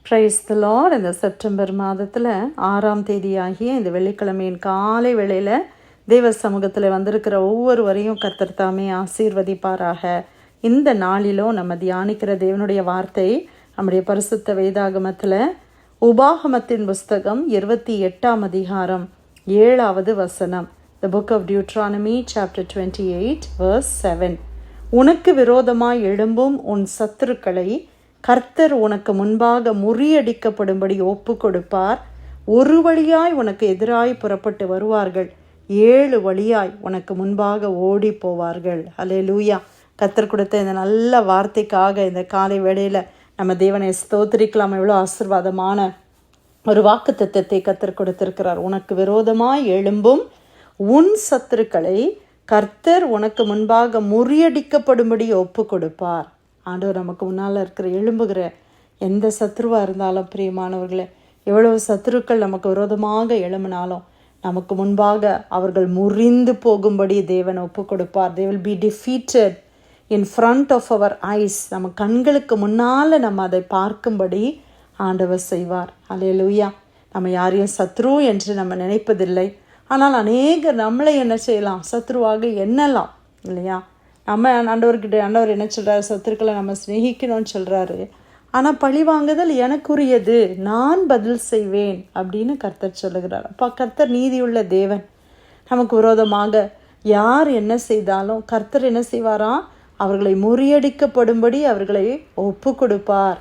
Praise the Lord. இந்த September மாதத்தில் 6ஆம் தேதியாகிய இந்த வெள்ளிக்கிழமையின் காலை வேளையில் தேவ சமூகத்தில் வந்திருக்கிற ஒவ்வொருவரையும் கர்த்தர் தாமே ஆசீர்வதிப்பாராக. இந்த நாளிலும் நம்ம தியானிக்கிற தேவனுடைய வார்த்தை நம்முடைய பரிசுத்த வேதாகமத்தில் உபாகமத்தின் புஸ்தகம் 28ஆம் அதிகாரம் 7வது வசனம். The book of Deuteronomy chapter 28 verse 7. உனக்கு விரோதமாய் எழும்பும் உன் சத்துருக்களை கர்த்தர் உனக்கு முன்பாக முறியடிக்கப்படும்படி ஒப்பு கொடுப்பார். ஒரு வழியாய் உனக்கு எதிராய் புறப்பட்டு வருவார்கள், 7 வழியாய் உனக்கு முன்பாக ஓடி போவார்கள். அல்லேலூயா. கர்த்தர் கொடுத்த இந்த நல்ல வார்த்தைக்காக இந்த காலை வேளையில் நம்ம தேவனை ஸ்தோத்திரிக்கலாம். எவ்வளோ ஆசீர்வாதமான ஒரு வாக்கு தத்தத்தை கர்த்தர் கொடுத்திருக்கிறார். உனக்கு விரோதமாய் எழும்பும் உன் சத்துருக்களை கர்த்தர் உனக்கு முன்பாக முறியடிக்கப்படும்படி ஒப்பு கொடுப்பார். ஆண்டவர் நமக்கு முன்னால் இருக்கிற எழும்புகிற எந்த சத்ருவாக இருந்தாலும், பிரியமானவர்களே, எவ்வளவு சத்துருக்கள் நமக்கு விரோதமாக எழும்பினாலும் நமக்கு முன்பாக அவர்கள் முறிந்து போகும்படி தேவன் ஒப்பு கொடுப்பார். they will be defeated in front of our eyes. நம்ம கண்களுக்கு முன்னால் நம்ம அதை பார்க்கும்படி ஆண்டவர் செய்வார். அல்லேலூயா. நம்ம யாரையும் சத்ரு என்று நம்ம நினைப்பதில்லை. ஆனால் அநேகர் நம்மளை என்ன செய்யலாம், சத்ருவாக எண்ணலாம் இல்லையா? நம்ம ஆண்டவர் என்ன சொல்கிறாரு, சத்துருக்களை நம்ம சிநேகிக்கணும்னு சொல்கிறாரு. ஆனால் பழி வாங்குதல் எனக்குரியது, நான் பதில் செய்வேன் அப்படின்னு கர்த்தர் சொல்லுகிறார். அப்போ கர்த்தர் நீதியுள்ள தேவன். நமக்கு விரோதமாக யார் என்ன செய்தாலும் கர்த்தர் என்ன செய்வாராம், அவர்களை முறியடிக்கப்படும்படி அவர்களை ஒப்பு கொடுப்பார்.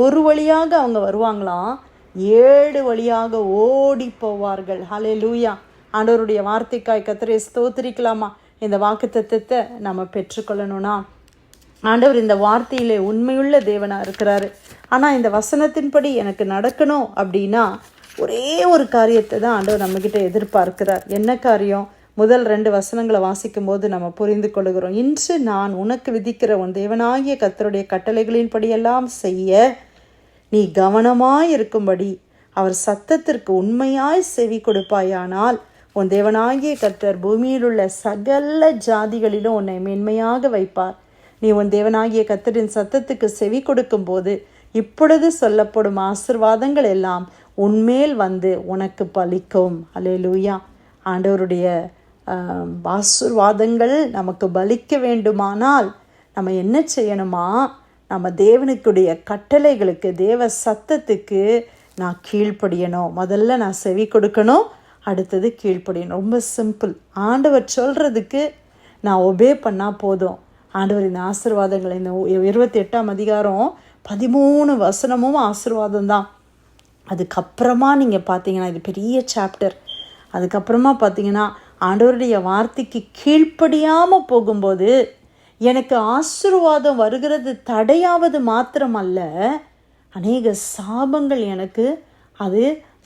ஒரு வழியாக அவங்க வருவாங்களாம், 7 வழியாக ஓடி போவார்கள். ஹல்லேலூயா. ஆண்டவருடைய வார்த்தைக்காய் கர்த்தரை ஸ்தோத்திரிக்கலாமா? இந்த வாக்கு தத்தத்தை நம்ம பெற்றுக்கொள்ளணும்னா, ஆண்டவர் இந்த வார்த்தையிலே உண்மையுள்ள தேவனாக இருக்கிறாரு. ஆனால் இந்த வசனத்தின்படி எனக்கு நடக்கணும் அப்படின்னா ஒரே ஒரு காரியத்தை தான் ஆண்டவர் நம்மக்கிட்ட எதிர்பார்க்கிறார். என்ன காரியம்? முதல் 2 வசனங்களை வாசிக்கும் போது நம்ம புரிந்து கொள்கிறோம். இன்று நான் உனக்கு விதிக்கிற உன் தேவனாகிய கர்த்தருடைய கட்டளைகளின்படியெல்லாம் செய்ய நீ கவனமாயிருக்கும்படி அவர் சத்தத்திற்கு உண்மையாய் செவி கொடுப்பாயானால் உன் தேவனாகிய கர்த்தர் பூமியில் உள்ள சகல ஜாதிகளிலும் உன்னை மேன்மையாக வைப்பார். நீ உன் தேவனாகிய கர்த்தரின் சத்தத்துக்கு செவி கொடுக்கும் போது இப்பொழுது சொல்லப்படும் ஆசீர்வாதங்கள் எல்லாம் உன்மேல் வந்து உனக்கு பலிக்கும். அல்லேலூயா. ஆண்டவருடைய ஆசீர்வாதங்கள் நமக்கு பலிக்க வேண்டுமானால் நம்ம என்ன செய்யணுமா, நம்ம தேவனுக்குடைய கட்டளைகளுக்கு, தேவ சத்தத்துக்கு நான் கீழ்ப்படியணும். முதல்ல நான் செவி கொடுக்கணும், அடுத்தது கீழ்ப்படியணும். ரொம்ப சிம்பிள். ஆண்டவர் சொல்கிறதுக்கு நான் ஒபே பண்ணால் போதும். ஆண்டவர் இந்த ஆசீர்வாதங்கள், இந்த 28ஆம் அதிகாரம் 13 வசனமும் ஆசீர்வாதம் தான். அதுக்கப்புறமா நீங்கள் பார்த்தீங்கன்னா இது பெரிய சாப்டர். அதுக்கப்புறமா பார்த்தீங்கன்னா ஆண்டவருடைய வார்த்தைக்கு கீழ்ப்படியாமல் போகும்போது எனக்கு ஆசீர்வாதம் வருகிறது தடையாவது மாத்திரமல்ல, அநேக சாபங்கள் எனக்கு அது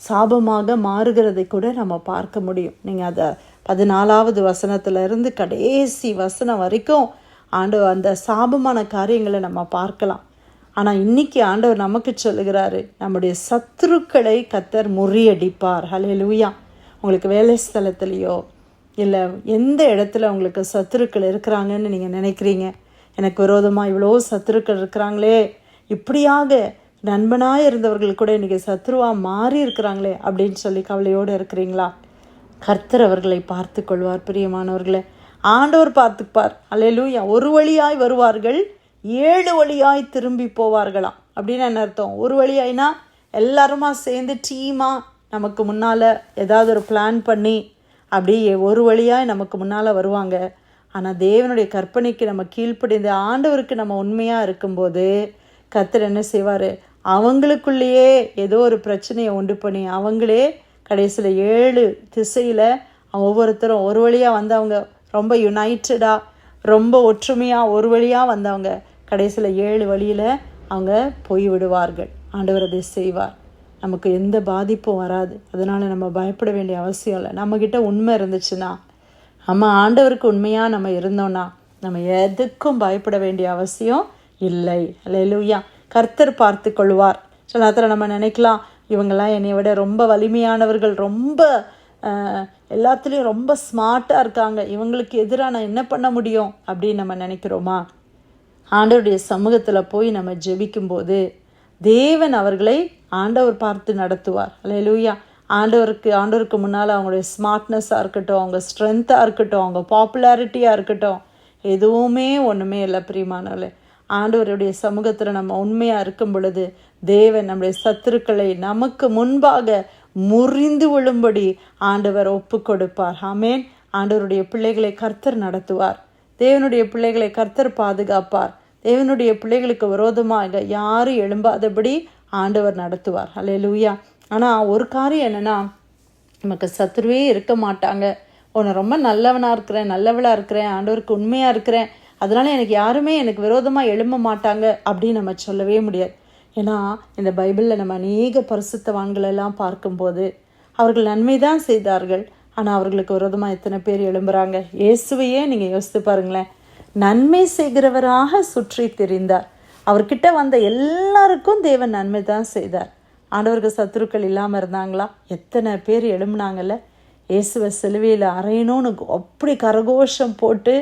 சாபமாக மாறுகிறதை கூட நம்ம பார்க்க முடியும். நீங்கள் அதை 14வது வசனத்திலிருந்து கடைசி வசனம் வரைக்கும் ஆண்டவர் அந்த சாபமான காரியங்களை நம்ம பார்க்கலாம். ஆனால் இன்னைக்கு ஆண்டவர் நமக்கு சொல்லுகிறாரு, நம்முடைய சத்துருக்களை கர்த்தர் முறியடிப்பார். ஹல்லேலூயா. உங்களுக்கு வேலை ஸ்தலத்துலேயோ இல்லை எந்த இடத்துல உங்களுக்கு சத்துருக்கள் இருக்கிறாங்கன்னு நீங்கள் நினைக்கிறீங்க, எனக்கு விரோதமாக இவ்வளோ சத்துருக்கள் இருக்கிறாங்களே, இப்படியாக நண்பனாக இருந்தவர்கள் கூட இன்றைக்கி சத்ருவாக மாறி இருக்கிறாங்களே அப்படின்னு சொல்லி கவலையோடு இருக்கிறீங்களா? கர்த்தர் அவர்களை பார்த்து கொள்வார். பிரியமானவர்களே, ஆண்டவர் பார்த்துப்பார். அல்லேலூயா. ஒரு வழியாய் வருவார்கள், 7 வழியாய் திரும்பி போவார்களாம். அப்படின்னு என்ன அர்த்தம்? ஒரு வழியாய்னா எல்லாருமா சேர்ந்து டீமாக நமக்கு முன்னால் ஏதாவது ஒரு பிளான் பண்ணி அப்படியே ஒரு வழியாய் நமக்கு முன்னால் வருவாங்க. ஆனால் தேவனுடைய கற்பனைக்கு நம்ம கீழ்ப்படிந்து ஆண்டவருக்கு நம்ம உண்மையாக இருக்கும்போது கர்த்தர் என்ன செய்வார், அவங்களுக்குள்ளேயே ஏதோ ஒரு பிரச்சனையை உண்டு பண்ணி அவங்களே கடைசியில் 7 திசையில் ஒவ்வொருத்தரும் ஒரு வழியாக வந்தவங்க, ரொம்ப யுனைட்டடாக ரொம்ப ஒற்றுமையாக ஒரு வழியாக வந்தவங்க கடைசியில் 7 வழியில் அவங்க போய் விடுவார்கள். ஆண்டவர் அதை செய்வார். நமக்கு எந்த பாதிப்பும் வராது. அதனால் நம்ம பயப்பட வேண்டிய அவசியம் இல்லை. நம்மக்கிட்ட உண்மை இருந்துச்சுன்னா, நம்ம ஆண்டவருக்கு உண்மையாக நம்ம இருந்தோன்னா நம்ம எதுக்கும் பயப்பட வேண்டிய அவசியம் இல்லை. அல்லேலூயா. கர்த்தர் பார்த்து கொள்வார். சில நேரத்தில் நம்ம நினைக்கலாம், இவங்கெல்லாம் என்னை விட ரொம்ப வலிமையானவர்கள், ரொம்ப எல்லாத்துலேயும் ரொம்ப ஸ்மார்ட்டாக இருக்காங்க, இவங்களுக்கு எதிராக நான் என்ன பண்ண முடியும் அப்படின்னு நம்ம நினைக்கிறோமா? ஆண்டவருடைய சமூகத்தில் போய் நம்ம ஜெபிக்கும்போது தேவன் அவர்களை ஆண்டவர் பார்த்து நடத்துவார். அல்லேலூயா. ஆண்டவருக்கு முன்னால் அவங்களுடைய ஸ்மார்ட்னஸாக இருக்கட்டும், அவங்க ஸ்ட்ரென்த்தாக இருக்கட்டும், அவங்க பாப்புலாரிட்டியாக இருக்கட்டும், எதுவுமே ஒன்றுமே இல்லை பிரியமானவர்களே. ஆண்டவருடைய சமூகத்தில் நம்ம உண்மையாக இருக்கும் பொழுது தேவன் நம்முடைய சத்துருக்களை நமக்கு முன்பாக முறிந்து விழும்படி ஆண்டவர் ஒப்பு கொடுப்பார். ஆமேன். ஆண்டவருடைய பிள்ளைகளை கர்த்தர் நடத்துவார். தேவனுடைய பிள்ளைகளை கர்த்தர் பாதுகாப்பார். தேவனுடைய பிள்ளைகளுக்கு விரோதமாக யாரும் எழும்பாதபடி ஆண்டவர் நடத்துவார். அல்லேலூயா. ஆனால் ஒரு காரியம் என்னென்னா, நமக்கு சத்துருவே இருக்க மாட்டாங்க. உன்னை ரொம்ப நல்லவனாக இருக்கிறேன், நல்லவளாக இருக்கிறேன், ஆண்டவருக்கு உண்மையாக இருக்கிறேன், அதனால எனக்கு விரோதமாக எழும்ப மாட்டாங்க அப்படின்னு நம்ம சொல்லவே முடியாது. ஏன்னா இந்த பைபிளில் நம்ம அநேக பரிசுத்தவான்களெல்லாம் பார்க்கும்போது அவர்கள் நன்மை தான் செய்தார்கள், ஆனால் அவர்களுக்கு விரோதமாக எத்தனை பேர் எழும்புறாங்க. இயேசுவையே நீங்கள் யோசித்து பாருங்களேன். நன்மை செய்கிறவராக சுற்றி திரிந்தார். அவர்கிட்ட வந்த எல்லாருக்கும் தேவன் நன்மை தான் செய்தார். ஆண்டவருக்கு சத்துருக்கள் இல்லாமல் இருந்தாங்களா? எத்தனை பேர் எழும்புனாங்கல்ல. இயேசுவை சிலுவையில் அறையணும்னு அப்படி கரகோஷம் போட்டு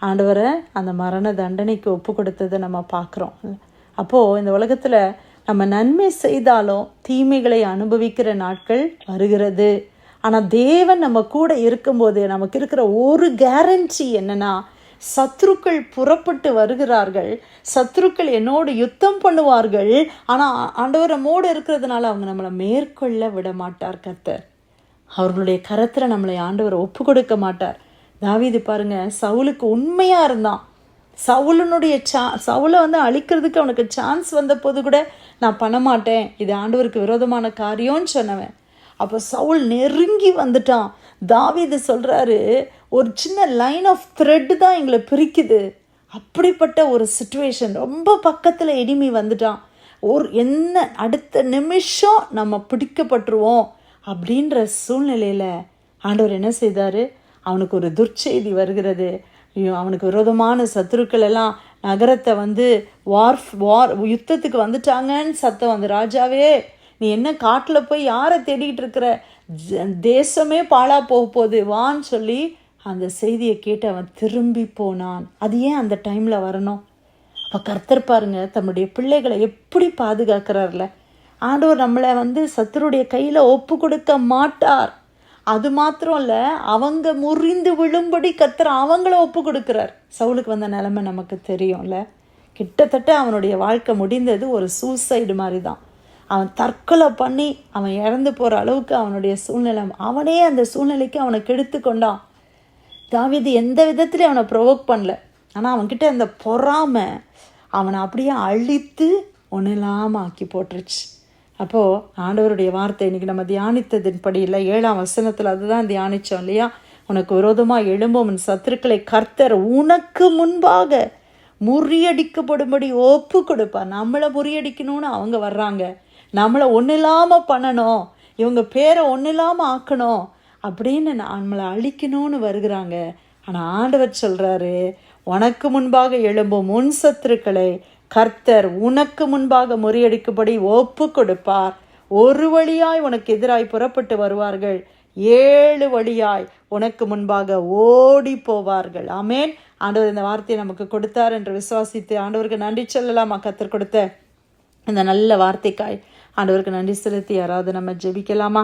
ஆண்டவரை அந்த மரண தண்டனைக்கு ஒப்பு கொடுத்ததை நம்ம பார்க்குறோம். அப்போது இந்த உலகத்தில் நம்ம நன்மை செய்தாலும் தீமைகளை அனுபவிக்கிற நாட்கள் வருகிறது. ஆனால் தேவன் நம்ம கூட இருக்கும்போது நமக்கு இருக்கிற ஒரு கேரண்டி என்னன்னா, சத்ருக்கள் புறப்பட்டு வருகிறார்கள், சத்ருக்கள் என்னோடு யுத்தம் பண்ணுவார்கள், ஆனால் ஆண்டவர் நம்மோடு இருக்கிறதுனால அவங்க நம்மளை மேற்கொள்ள விட மாட்டார். கர்த்தர் அவர்களுடைய கரத்தில் நம்மளை ஆண்டவர் ஒப்பு கொடுக்க மாட்டார். தாவீது பாருங்க, சவுலுக்கு உண்மையா இருந்தான். சவுலை அழிக்கிறதுக்கு அவனுக்கு சான்ஸ் வந்த போது கூட நான் பண்ண மாட்டேன், இது ஆண்டவருக்கு விரோதமான காரியம்னு சொன்னவன். அப்போ சவுல் நெருங்கி வந்துட்டான். தாவீது சொல்றாரு, ஒரு சின்ன லைன் ஆஃப் த்ரெட் தான் எங்களை பிரிக்குது. அப்படிப்பட்ட ஒரு சிச்சுவேஷன், ரொம்ப பக்கத்தில் எனிமி வந்துட்டான். அடுத்த நிமிஷம் நம்ம பிடிக்கப்பட்டுருவோம் அப்படின்ற சூழ்நிலையில் ஆண்டவர் என்ன செய்தார்? அவனுக்கு ஒரு துர்ச்செய்தி வருகிறது. அவனுக்கு விரோதமான சத்துருக்கள் எல்லாம் நகரத்தை யுத்தத்துக்கு வந்துட்டாங்கன்னு சத்தம் வந்து, ராஜாவே நீ என்ன காட்டில் போய் யாரை தேடிக்கிட்டு இருக்கிற, தேசமே பாழா போகுது வான்னு சொல்லி அந்த செய்தியை கேட்டு அவன் திரும்பி போனான். அது ஏன் அந்த டைமில் வரணும்? அப்போ கர்த்தர் பாருங்க தம்முடைய பிள்ளைகளை எப்படி பாதுகாக்கிறார்ல. ஆண்டவர் நம்மளை சத்துருடைய கையில் ஒப்பு கொடுக்க மாட்டார். அது மாத்திரம் இல்லை, அவங்க முறிந்து விழும்படி கர்த்தர் அவங்கள ஒப்பு கொடுக்குறார். சவுலுக்கு வந்த நிலைமை நமக்கு தெரியும்ல. கிட்டத்தட்ட அவனுடைய வாழ்க்கை முடிந்தது ஒரு சூசைடு மாதிரி தான். அவன் தற்கொலை பண்ணி அவன் இறந்து போகிற அளவுக்கு அவனுடைய சூழ்நிலை, அவனே அந்த சூழ்நிலைக்கு அவனை கெடுத்து கொண்டான். தாவீது எந்த விதத்துலையும் அவனை ப்ரொவோக் பண்ணல. ஆனால் அவன்கிட்ட அந்த பொறாமை அவனை அப்படியே அழித்து ஒன்றில்லாமல் ஆக்கி போட்டுருச்சு. அப்போது ஆண்டவருடைய வார்த்தை இன்றைக்கி நம்ம தியானித்ததின்படி இல்லை, 7ஆம் வசனத்தில் அதுதான் தியானித்தோம் இல்லையா? உனக்கு விரோதமாக எழும்பும் உன் சத்துருக்களை கர்த்தர் உனக்கு முன்பாக முறியடிக்கப்படும்படி ஒப்பு கொடுப்பார். நம்மளை முறியடிக்கணும்னு அவங்க வர்றாங்க, நம்மளை ஒன்றும் இல்லாமல் பண்ணணும், இவங்க பேரை ஒன்றும் இல்லாமல் ஆக்கணும் அப்படின்னு நம்மளை அழிக்கணும்னு வருகிறாங்க. ஆனால் ஆண்டவர் சொல்கிறாரு, உனக்கு முன்பாக எழும்பும் உன் சத்துருக்களை கர்த்தர் உனக்கு முன்பாக முறியடிக்கும்படி ஒப்பு கொடுப்பார். ஒரு வழியாய் உனக்கு எதிராய் புறப்பட்டு வருவார்கள், 7 வழியாய் உனக்கு முன்பாக ஓடி போவார்கள். ஆமேன். ஆண்டவர் இந்த வார்த்தையை நமக்கு கொடுத்தார் என்று விசுவாசித்து ஆண்டவருக்கு நன்றி சொல்லலாமா? கர்த்தர் கொடுத்த இந்த நல்ல வார்த்தைக்காய் ஆண்டவருக்கு நன்றி செலுத்தி யாராவது நம்ம ஜெபிக்கலாமா?